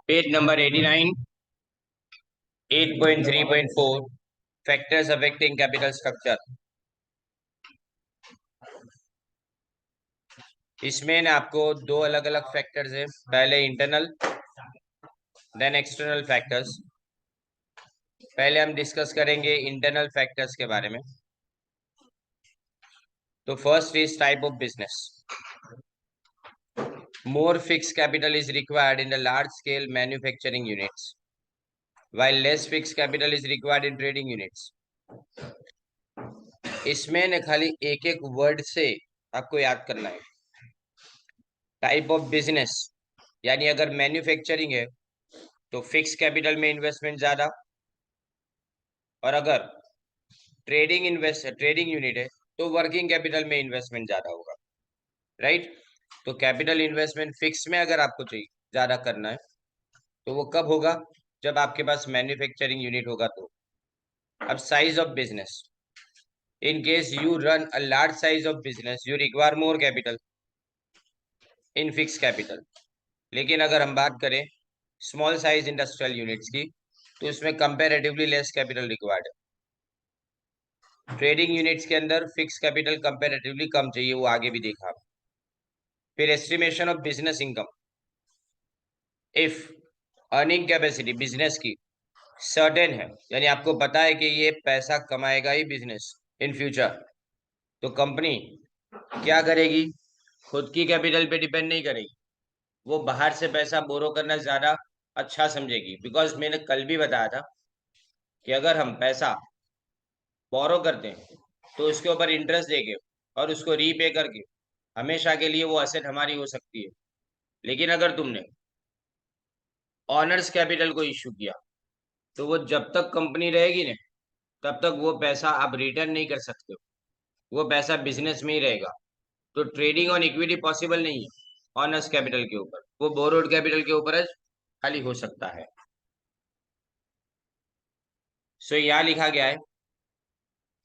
Page number 89, 8.3.4 factors affecting capital structure. इसमें ना आपको दो अलग अलग फैक्टर्स है, पहले इंटरनल देन एक्सटर्नल फैक्टर्स। पहले हम डिस्कस करेंगे इंटरनल फैक्टर्स के बारे में। तो first is type of business. More fix capital is required in the large scale manufacturing units while less fixed capital is required in trading units। इसमें न खाली एक एक वर्ड से आपको याद करना है। टाइप ऑफ बिजनेस यानी अगर मैन्युफैक्चरिंग है तो फिक्स कैपिटल में इन्वेस्टमेंट ज्यादा, और अगर ट्रेडिंग यूनिट है तो वर्किंग कैपिटल में इन्वेस्टमेंट ज्यादा होगा, राइट। तो कैपिटल इन्वेस्टमेंट फिक्स में अगर आपको चाहिए ज्यादा करना है तो वो कब होगा, जब आपके पास मैन्युफैक्चरिंग यूनिट होगा। तो अब size of business, in case you run a large size of business you require more capital in fixed capital। लेकिन अगर हम बात करें स्मॉल साइज इंडस्ट्रियल यूनिट्स की तो इसमें कंपैरेटिवली लेस कैपिटल रिक्वायर्ड है। ट्रेडिंग यूनिट्स के अंदर फिक्स कैपिटल कंपैरेटिवली कम चाहिए, वो आगे भी देखा। फिर estimation of business income, if earning capacity business की सर्टेन है, यानी आपको पता है कि ये पैसा कमाएगा ही बिजनेस इन फ्यूचर, तो कंपनी क्या करेगी, खुद की कैपिटल पे डिपेंड नहीं करेगी, वो बाहर से पैसा बोरो करना ज्यादा अच्छा समझेगी। बिकॉज मैंने कल भी बताया था कि अगर हम पैसा बोरो करते हैं तो उसके ऊपर इंटरेस्ट देके और उसको रीपे करके हमेशा के लिए वो एसेट हमारी हो सकती है। लेकिन अगर तुमने ऑनर्स कैपिटल को इश्यू किया तो वो जब तक कंपनी रहेगी ना तब तक वो पैसा आप रिटर्न नहीं कर सकते हो, वो पैसा बिजनेस में ही रहेगा। तो ट्रेडिंग ऑन इक्विटी पॉसिबल नहीं है ऑनर्स कैपिटल के ऊपर, वो बोरोड कैपिटल के ऊपर खाली हो सकता है। सो यहाँ लिखा गया है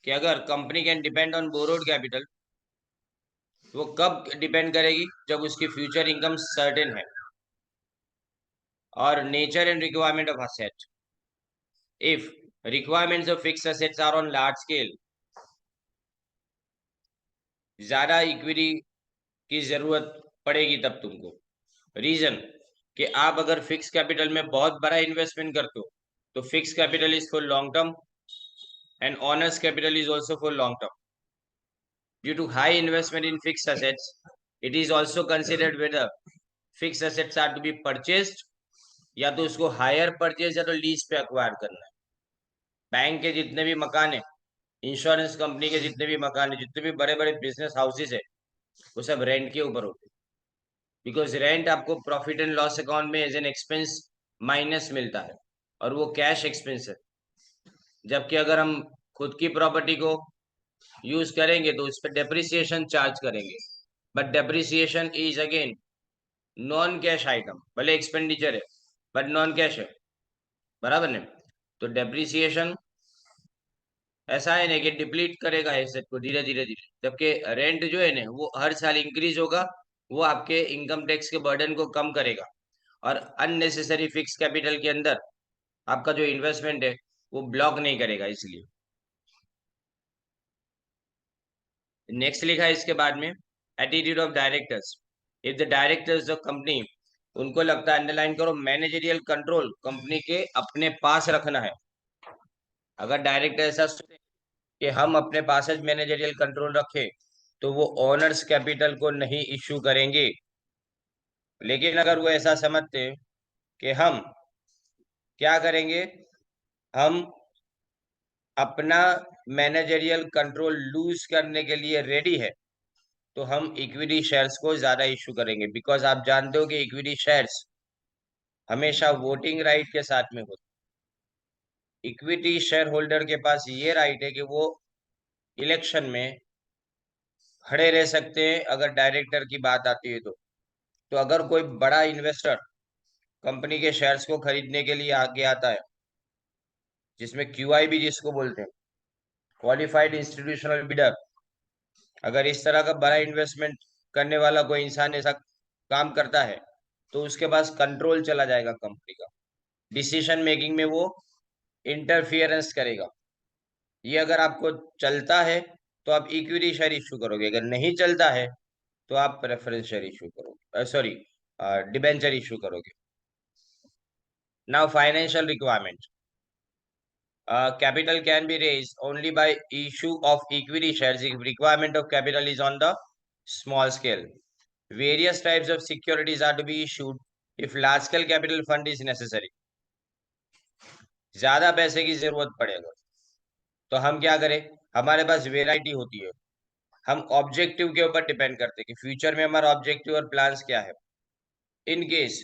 कि अगर company can depend on borrowed capital, वो कब डिपेंड करेगी, जब उसकी फ्यूचर इनकम सर्टेन है। और nature and requirement of asset, if requirements of fixed assets are on large scale, ज्यादा इक्विटी की जरूरत पड़ेगी तब तुमको। रीजन कि आप अगर फिक्स कैपिटल में बहुत बड़ा इन्वेस्टमेंट करते हो तो fix capital is for long term and honors capital is also for long term. Due to high investment in fixed assets, it is also considered whether fixed assets are to be purchased या तो उसको hire purchase या तो lease पे acquire करना है। Bank के जितने भी मकान है, इंश्योरेंस कंपनी के जितने भी मकान है, जितने भी बड़े बड़े बिजनेस हाउसेस है, वो सब रेंट के ऊपर होते हैं। बिकॉज रेंट आपको प्रॉफिट एंड लॉस अकाउंट में एज एन एक्सपेंस माइनस मिलता है और वो कैश एक्सपेंस है। जबकि अगर हम खुद की प्रॉपर्टी को यूज करेंगे तो उस पर डेप्रिसिएशन चार्ज करेंगे, but depreciation is again non cash item, भले एक्सपेंडिचर है बट नॉन कैश है, बराबर ने। तो डेप्रिसिएशन ऐसा है ना कि डिप्लीट करेगा एसेट को धीरे धीरे धीरे, जबकि रेंट जो है ना वो हर साल इंक्रीज होगा, वो आपके इनकम टैक्स के बर्डन को कम करेगा और अननेसेसरी फिक्स कैपिटल के अंदर आपका जो इन्वेस्टमेंट है वो ब्लॉक नहीं करेगा। इसलिए नेक्स्ट लिखा है इसके बाद में attitude of directors, if the directors of company, उनको लगता है, अंडरलाइन करो, मैनेजरियल कंट्रोल कंपनी के अपने पास रखना है। अगर डायरेक्टर ऐसा सोचे कि हम अपने पास मैनेजरियल कंट्रोल रखें तो वो ओनर्स कैपिटल को नहीं इश्यू करेंगे। लेकिन अगर वो ऐसा समझते हैं कि हम क्या करेंगे, हम अपना मैनेजरियल कंट्रोल लूज करने के लिए रेडी है, तो हम इक्विटी शेयर्स को ज्यादा इश्यू करेंगे। बिकॉज आप जानते हो कि इक्विटी शेयर्स हमेशा वोटिंग राइट के साथ में होते। इक्विटी शेयर होल्डर के पास ये राइट है कि वो इलेक्शन में खड़े रह सकते हैं अगर डायरेक्टर की बात आती है तो अगर कोई बड़ा इन्वेस्टर कंपनी के शेयर्स को खरीदने के लिए आगे आता है, जिसमें क्यूआई भी जिसको बोलते हैं, क्वालिफाइड इंस्टीट्यूशनल बिडर, अगर इस तरह का बड़ा इन्वेस्टमेंट करने वाला कोई इंसान ऐसा काम करता है तो उसके पास कंट्रोल चला जाएगा कंपनी का, डिसीजन मेकिंग में वो इंटरफियरेंस करेगा। ये अगर आपको चलता है तो आप इक्विटी शेयर इशू करोगे, अगर नहीं चलता है तो आप प्रेफरेंस शेयर इशू करोगे, सॉरी डिबेंचर इशू करोगे। Now financial requirement, capital can be raised only by issue of equity shares if requirement of capital is on the small scale. Various types of securities are to be issued if large scale capital fund is necessary. ज्यादा पैसे की जरूरत पड़ेगा तो हम क्या करें, हमारे पास वेराइटी होती है, हम ऑब्जेक्टिव के ऊपर डिपेंड करते हैं कि फ्यूचर में हमारा ऑब्जेक्टिव और प्लान्स क्या है। इन केस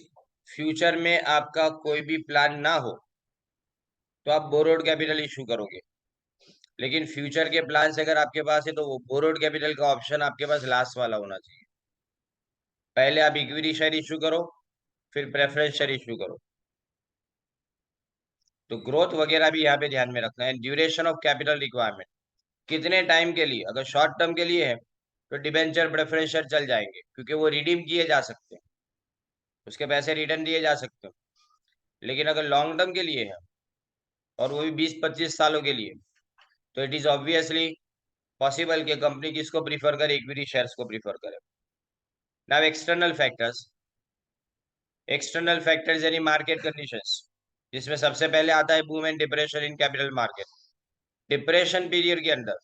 फ्यूचर में आपका कोई भी प्लान ना हो तो आप बोरोड कैपिटल इशू करोगे, लेकिन फ्यूचर के प्लान्स अगर आपके पास है तो वो बोरोड कैपिटल का ऑप्शन आपके पास लास्ट वाला होना चाहिए। पहले आप इक्विटी शेयर इशू करो, फिर प्रेफरेंस शेयर इशू करो। तो ग्रोथ वगैरह भी यहाँ पे ध्यान में रखना है। ड्यूरेशन ऑफ कैपिटल रिक्वायरमेंट, कितने टाइम के लिए, अगर शॉर्ट टर्म के लिए है तो डिबेंचर प्रेफरेंस शेयर चल जाएंगे क्योंकि वो रिडीम किए जा सकते हैं, उसके पैसे रिटर्न दिए जा सकते हैं। लेकिन अगर लॉन्ग टर्म के लिए है और वो भी 20-25 सालों के लिए, तो इट इज ऑब्वियसली पॉसिबल कि कंपनी किसको प्रीफर करे, इक्विटी शेयर्स को प्रीफर करे। Now external factors, external factors यानी मार्केट कंडीशंस, जिसमें सबसे पहले आता है boom and depression in capital market. Depression period के अंदर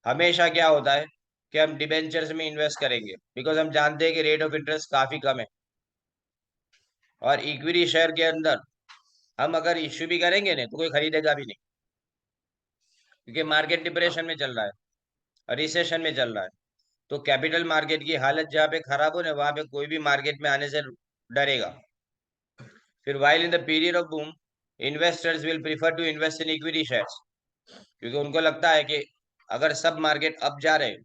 हमेशा क्या होता है कि हम डिबेंचर्स में इन्वेस्ट करेंगे बिकॉज हम जानते हैं कि रेट ऑफ इंटरेस्ट काफी कम है, और इक्विटी शेयर के अंदर हम अगर इश्यू भी करेंगे ना तो कोई खरीदेगा भी नहीं क्योंकि मार्केट डिप्रेशन में चल रहा है, रिसेशन में चल रहा है। तो कैपिटल मार्केट की हालत जहाँ पे खराब हो ना वहां पे कोई भी मार्केट में आने से डरेगा। फिर while in the period of boom investors will prefer to invest in equity shares, क्योंकि उनको लगता है कि अगर सब मार्केट अप जा रहे हैं,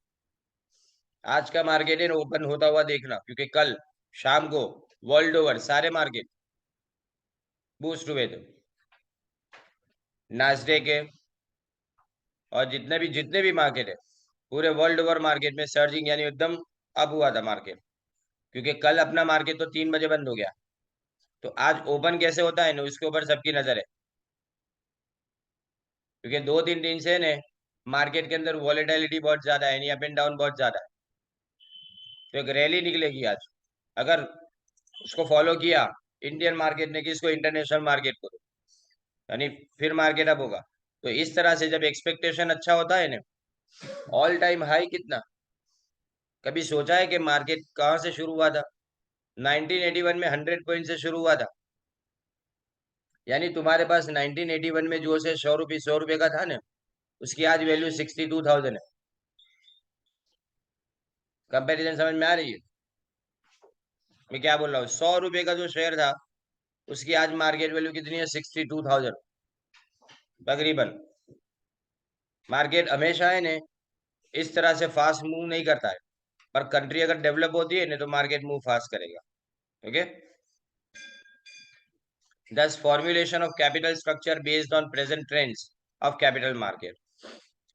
आज का मार्केट है ओपन होता हुआ देखना, क्योंकि कल शाम को वर्ल्ड ओवर सारे मार्केट बूस्ट हुए थे, नास्डे के और जितने भी मार्केट है पूरे वर्ल्ड ओवर मार्केट में सर्जिंग यानी एकदम अप हुआ था मार्केट, क्योंकि कल अपना मार्केट तो 3 बजे बंद हो गया। तो आज ओपन कैसे होता है ना उसके ऊपर सबकी नजर है, क्योंकि 2-3 दिन से ने मार्केट के अंदर वॉलेटिलिटी बहुत ज्यादा है, अप एंड डाउन बहुत ज्यादा है। तो एक रैली निकलेगी आज, अगर उसको फॉलो किया इंडियन मार्केट ने कि इसको इंटरनेशनल मार्केट को, यानी फिर मार्केट अप होगा। तो इस तरह से जब एक्सपेक्टेशन अच्छा होता है ना, ऑल टाइम हाई कितना, कभी सोचा है कि मार्केट कहाँ से शुरू हुआ था? 1981 में 100 पॉइंट से शुरू हुआ था, यानी तुम्हारे पास 1981 में जो से 100 रुपये का था ना, उसकी आज वैल्यू 62,000 है। कंपैरिजन समझ में आ रही है मैं क्या बोल रहा हूँ? 100 रुपये का जो शेयर था उसकी आज मार्केट वैल्यू कितनी है? 62,000 तकरीबन। मार्केट हमेशा है ने इस तरह से फास्ट मूव नहीं करता है, पर कंट्री अगर डेवलप होती है ना तो मार्केट मूव फास्ट करेगा। Okay, thus formulation of capital structure based on present trends of capital market,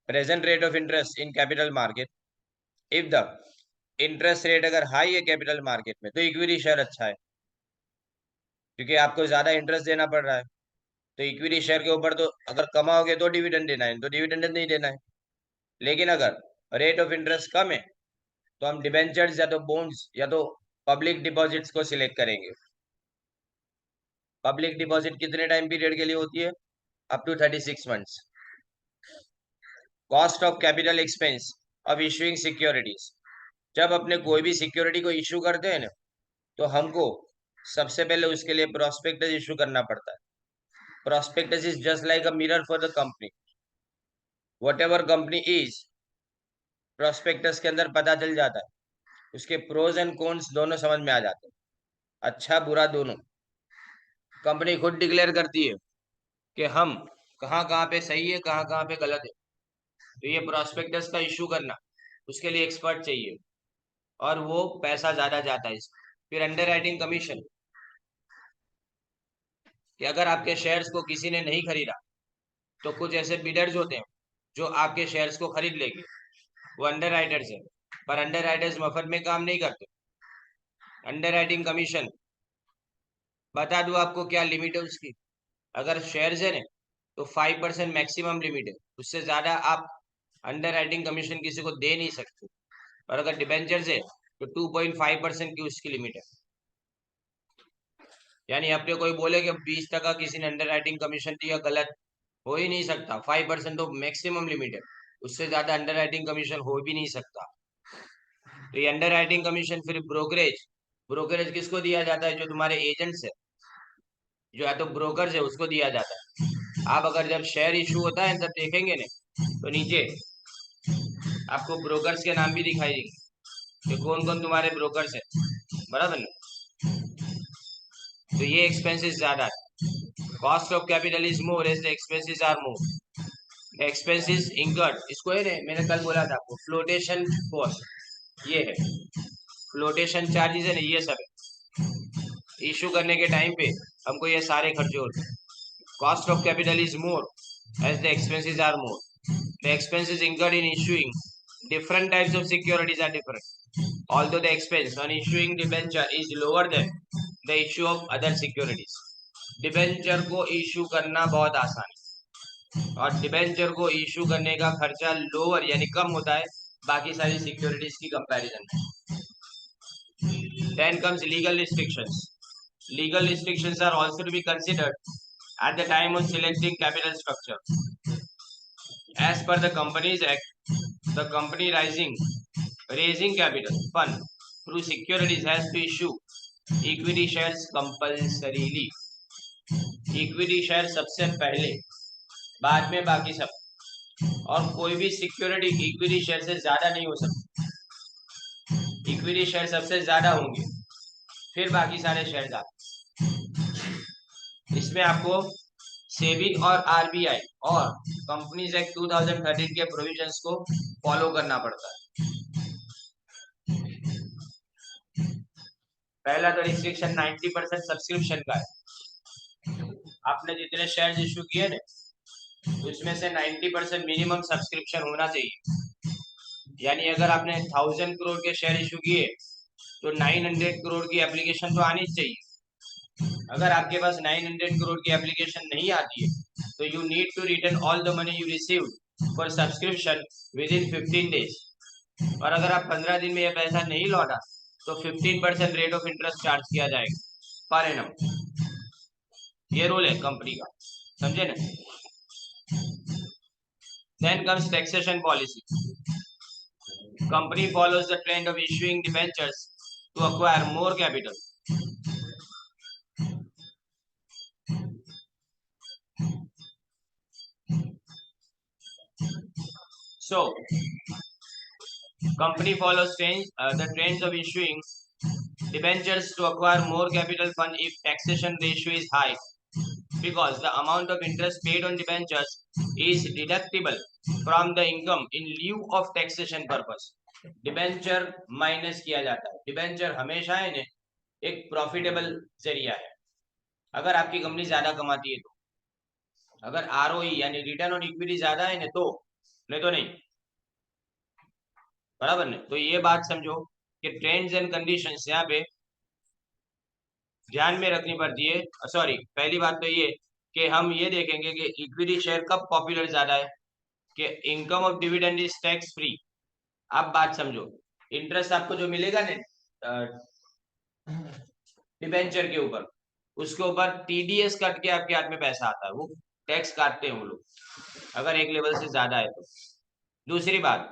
present rate of interest in capital market, if the interest rate अगर हाई है कैपिटल मार्केट में तो equity share अच्छा है, क्योंकि आपको ज्यादा इंटरेस्ट देना पड़ रहा है। तो इक्विटी शेयर के ऊपर तो अगर कमाओगे तो डिविडेंड देना है, तो डिविडेंड नहीं देना है। लेकिन अगर रेट ऑफ इंटरेस्ट कम है तो हम डिबेंचर्स या तो बॉन्ड्स या तो पब्लिक डिपॉजिट्स को सिलेक्ट करेंगे। पब्लिक डिपॉजिट कितने टाइम पीरियड के लिए होती है? Up to 36 months. Cost of capital expense of issuing securities, जब अपने कोई भी सिक्योरिटी को इशू करते हैं ना तो हमको सबसे पहले उसके लिए प्रोस्पेक्टस इशू करना पड़ता है। Prospectus is just like a mirror for the company, what ever company is prospectus के अंदर पता चल जाता है, उसके प्रोज एंड कॉन्स दोनों समझ में आ जाते हैं, अच्छा बुरा दोनों। कंपनी खुद डिक्लेयर करती है कि हम कहाँ कहाँ पे सही है कहाँ कहाँ पे गलत है। तो ये प्रोस्पेक्टस का इशू करना, उसके लिए एक्सपर्ट चाहिए और वो पैसा ज्यादा जाता है इसमें। फिर अंडर राइटिंग कमीशन, कि अगर आपके शेयर्स को किसी ने नहीं खरीदा तो कुछ ऐसे बिडर्स होते हैं जो आपके शेयर्स को खरीद लेंगे, वो अंडर राइटर्स है, पर अंडर राइटर्स मफत में काम नहीं करते। अंडर राइटिंग कमीशन बता दूं आपको क्या लिमिट है उसकी। अगर शेयर्स है ना तो 5% मैक्सिमम लिमिट है, उससे ज्यादा आप अंडर राइटिंग कमीशन किसी को दे नहीं सकते। और अगर डिबेंचर्स है तो 2.5% की उसकी लिमिट है। यानी अपने कोई बोले कि 20% किसी ने अंडर राइटिंग कमीशन दिया, गलत हो ही नहीं सकता। 5% तो मैक्सिमम लिमिट है, उससे ज्यादा अंडर राइटिंग कमीशन हो भी नहीं सकता। तो ये अंडर राइटिंग कमीशन फिर ब्रोकरेज, ब्रोकरेज किसको दिया जाता है? जो तुम्हारे एजेंट्स है, जो या तो ब्रोकर्स है, उसको दिया जाता है। आप अगर जब शेयर इशू होता है तब देखेंगे ना तो नीचे आपको ब्रोकर्स के नाम भी दिखाई देंगे कि कौन कौन तुम्हारे ब्रोकर्स है, बराबर ना। तो ये एक्सपेंसेस ज्यादा है। Cost of capital is more as the expenses are more. The expenses incurred, इसको है ना मैंने कल बोला था आपको, फ्लोटेशन कॉस्ट ये है, फ्लोटेशन चार्जेस है ना, ये सब है। इशू करने के टाइम पे हमको ये सारे खर्चे होते हैं। Cost of capital is more as the expenses are more. The expenses incurred in issuing different types of securities are different. Although the expense on issuing debenture is lower than the issue of other securities. Debenture को issue करना बहुत आसान है और debenture को issue करने का खर्चा लोअर यानी कम होता है बाकी सारी सिक्योरिटीज की कंपैरिजन में। Then comes legal restrictions. Legal restrictions are also to be considered at the time of selecting capital structure. As per the Companies Act, the company raising capital fund through securities has to issue equity shares compulsorily. Equity share सबसे पहले, बाद में बाकी सब। और कोई भी security equity share से ज्यादा नहीं हो सकती। इक्विटी शेयर सबसे ज्यादा होंगे, फिर बाकी सारे शेयर आते। इसमें आपको सेबी और आरबीआई और कंपनीज एक्ट 2013 के प्रोविजंस को फॉलो करना पड़ता है। पहला तो रिस्ट्रिक्शन 90% सब्सक्रिप्शन का है। आपने जितने शेयर्स इशू किए ना उसमें से 90% मिनिमम सब्सक्रिप्शन होना चाहिए। यानी अगर आपने 1000 करोड़ के शेयर इशू किए तो 900 करोड़ की एप्लीकेशन तो आनी चाहिए। अगर आपके पास 900 करोड़ की एप्लीकेशन नहीं आती है तो you need to return all the money you received for subscription within 15 days. और अगर आप 15 दिन में यह पैसा नहीं लौटा तो 15% रेट ऑफ इंटरेस्ट चार्ज किया जाएगा पर एनम। ये रूल है कंपनी का, समझे ना। Then comes taxation policy. Company follows the trend of issuing debentures to acquire more capital. So company follows the trends of issuing debentures to acquire more capital fund if taxation ratio is high, because the amount of interest paid on debentures is deductible from the income in lieu of taxation purpose. Debenture minus किया जाता है। Debenture हमेशा है ने एक profitable जरिया है अगर आपकी कंपनी ज्यादा कमाती है तो। अगर आरओई यानी रिटर्न ऑन इक्विटी ज्यादा है ना तो, नहीं तो नहीं, बराबर नहीं। तो ये बात समझो कि ट्रेंड्स एंड कंडीशंस यहाँ पे ध्यान में रखनी पड़ती है। सॉरी, पहली बात तो ये कि हम ये देखेंगे कि इक्विटी शेयर कब पॉपुलर ज्यादा है कि income of dividend is tax free. आप बात समझो, इंटरेस्ट आपको जो मिलेगा ना डिबेंचर के ऊपर, उसके ऊपर टीडीएस कट के आपके हाथ में पैसा आता है, वो टैक्स काटते हैं वो लोग अगर एक लेवल से ज्यादा है तो। दूसरी बात,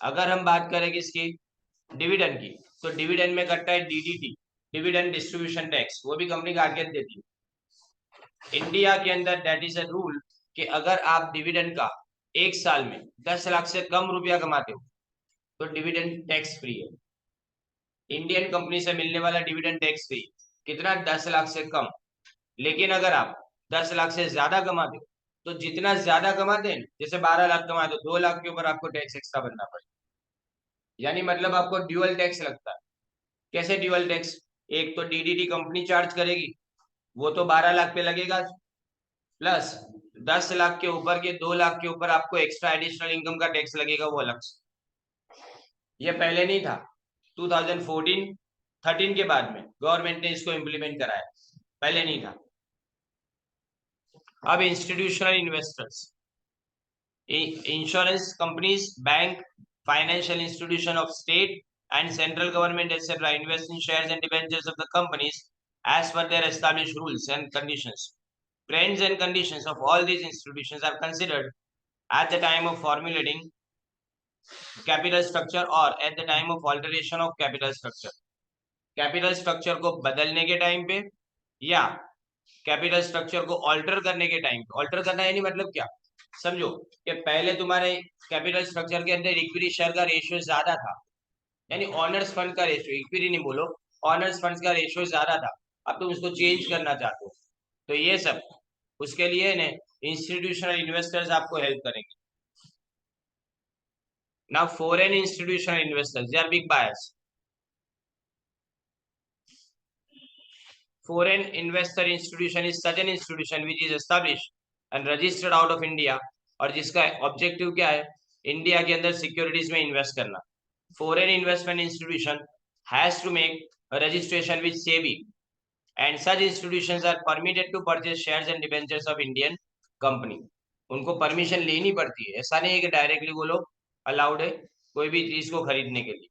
अगर हम बात करें किसकी, डिविडेंड की, तो डिविडेंड में कटता है डीडीटी, डिविडेंड डिस्ट्रीब्यूशन टैक्स, वो भी कंपनी काट देती है। इंडिया के अंदर दैट इज अ रूल कि अगर आप डिविडेंड का एक साल में 10 लाख से कम रुपया कमाते हो तो डिविडेंड टैक्स फ्री है। इंडियन कंपनी से मिलने वाला डिविडेंड टैक्स फ्री, कितना, 10 लाख से कम। लेकिन अगर आप 10 लाख से ज्यादा कमाते हो तो जितना ज्यादा कमाते हैं, जैसे 12 लाख कमाते हो, 2 लाख के ऊपर आपको टैक्स एक्स्ट्रा भरना पड़ेगा। यानी मतलब आपको ड्यूअल टैक्स लगता है। कैसे ड्यूअल टैक्स? एक तो डीडीटी कंपनी चार्ज करेगी, वो तो 12 लाख पे लगेगा, प्लस 10 लाख के ऊपर के 2 लाख के ऊपर आपको एक्स्ट्रा एडिशनल इनकम का टैक्स लगेगा, वो अलग से। ये पहले नहीं था, 2014 13 के बाद में गवर्नमेंट ने इसको इम्प्लीमेंट कराया, पहले नहीं था। अब institutional investors, insurance companies, bank, financial institution of state and central government etc. invest in shares and debentures of the companies as per their established rules and conditions. Trends and conditions of all these institutions are considered at the time of formulating capital structure or at the time of alteration of capital structure. Capital structure को बदलने के time पे या capital structure को alter करने के time पे। Alter करना यानी मतलब क्या, समझो कि पहले तुम्हारे कैपिटल स्ट्रक्चर के अंदर इक्विटी शेयर का रेशियो ज्यादा था, यानी ऑनर्स फंड का रेशियो, इक्विटी नहीं बोलो, ऑनर्स फंड का रेशियो ज्यादा था, अब तुम उसको चेंज करना चाहते हो, तो ये सब उसके लिए ने इंस्टीट्यूशनल इन्वेस्टर्स आपको हेल्प करेंगे। Now foreign institutional investors, they are big buyers. Foreign investor institution is such an institution which is established and registered out of India और जिसका ऑब्जेक्टिव क्या है, इंडिया के अंदर सिक्योरिटीज में इन्वेस्ट करना। Foreign investment institution has to make registration with SEBI and such institutions are permitted to purchase shares and debentures of Indian company. उनको permission लेनी पड़ती है, ऐसा नहीं है कि डायरेक्टली वो लोग अलाउड है कोई भी चीज को खरीदने के लिए।